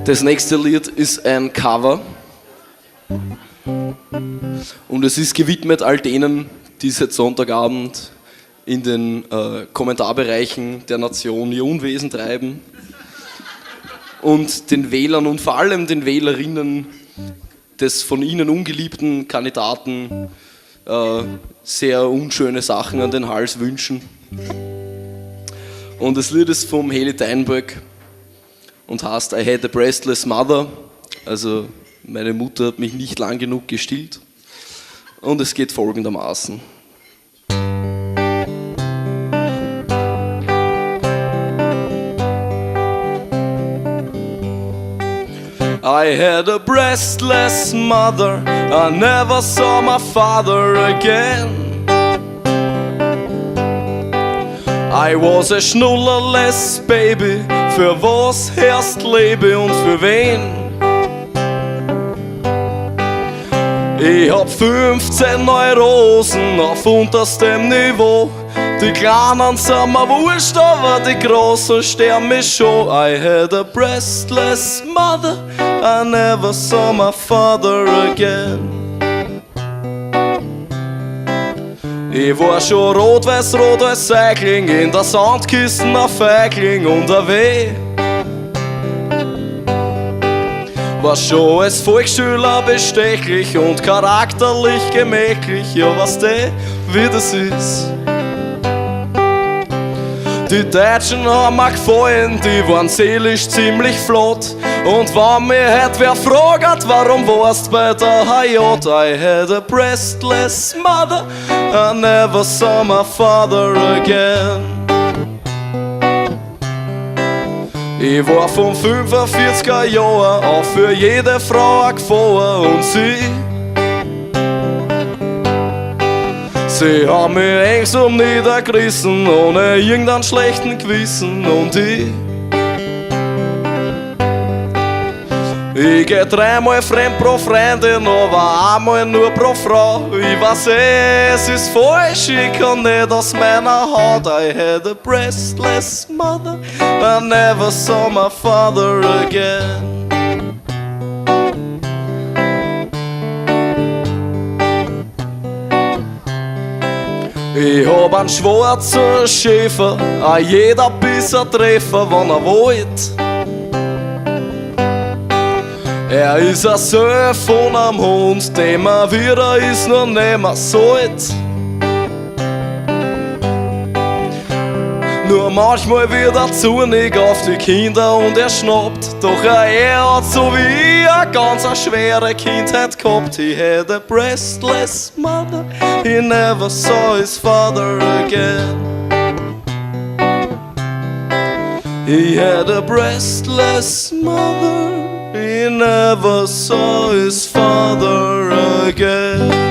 Das nächste Lied ist ein Cover und es ist gewidmet all denen, die seit Sonntagabend in den Kommentarbereichen der Nation ihr Unwesen treiben und den Wählern und vor allem den Wählerinnen des von ihnen ungeliebten Kandidaten sehr unschöne Sachen an den Hals wünschen. Und das Lied ist vom Heli Deinboek und heißt I had a breastless mother, also meine Mutter hat mich nicht lang genug gestillt. Und es geht folgendermaßen. I had a breastless mother, I never saw my father again. I was a schnullerless Baby, für was erst lebe und für wen? Ich hab 15 Neurosen auf unterstem Niveau. Die Kleinen sind mir wurscht, aber die Großen sterben mich schon. I had a breastless mother, I never saw my father again. Ich war schon rot-weiß-rot als Säugling, in der Sandkiste ein Feigling und ein Weh. War schon als Volksschüler bestechlich und charakterlich gemächlich, ja weißt du, wie das ist. Die Deutschen haben mir gefallen, die waren seelisch ziemlich flott. Und wenn mich heute wer fragt, warum warst bei der HJ? I had a breastless mother, I never saw my father again. Ich war vom 45er Jahr auch für jede Frau eine Gefahr und sie haben mich engsam niedergerissen, ohne irgendeinen schlechten Gewissen. Und ich geh 3-mal fremd pro Freundin, aber einmal nur pro Frau. Ich weiß es ist falsch, ich kann nicht aus meiner Haut. I had a breastless mother, I never saw my father again. Ich hab einen schwarzen Schäfer, a jeder Biss ein Treffer, wann er wollt. Er ist ein Sohn von einem Hund, dem er wieder ist, nur nimmer sollt. Nur manchmal wird er zornig auf die Kinder und er schnappt. Doch er hat so wie ich eine ganz schwere Kindheit gehabt. He had a breastless mother, he never saw his father again. He had a breastless mother, he never saw his father again.